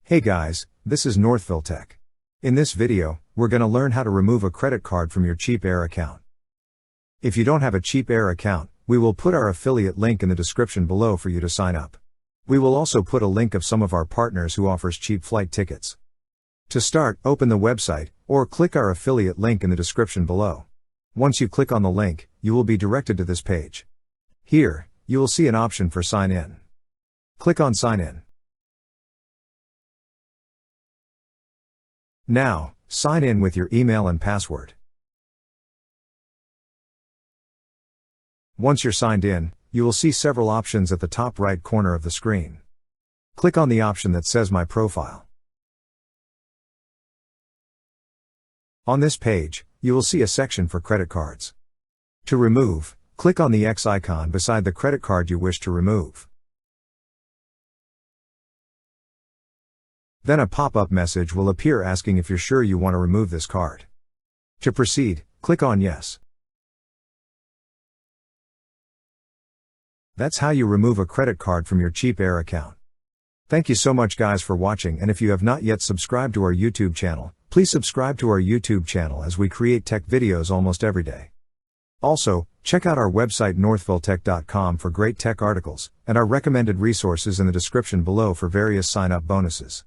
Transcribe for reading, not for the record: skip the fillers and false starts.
Hey guys, this is Northville Tech. In this video, we're going to learn how to remove a credit card from your CheapAir account. If you don't have a CheapAir account, we will put our affiliate link in the description below for you to sign up. We will also put a link of some of our partners who offers cheap flight tickets. To start, open the website, or click our affiliate link in the description below. Once you click on the link, you will be directed to this page. Here, you will see an option for Sign In. Click on Sign In. Now, sign in with your email and password. Once you're signed in, you will see several options at the top right corner of the screen. Click on the option that says My Profile. On this page, you will see a section for credit cards. To remove, click on the X icon beside the credit card you wish to remove. Then a pop-up message will appear asking if you're sure you want to remove this card. To proceed, click on Yes. That's how you remove a credit card from your CheapAir account. Thank you so much guys for watching, and if you have not yet subscribed to our YouTube channel, please subscribe to our YouTube channel as we create tech videos almost every day. Also, check out our website northvilletech.com for great tech articles, and our recommended resources in the description below for various sign-up bonuses.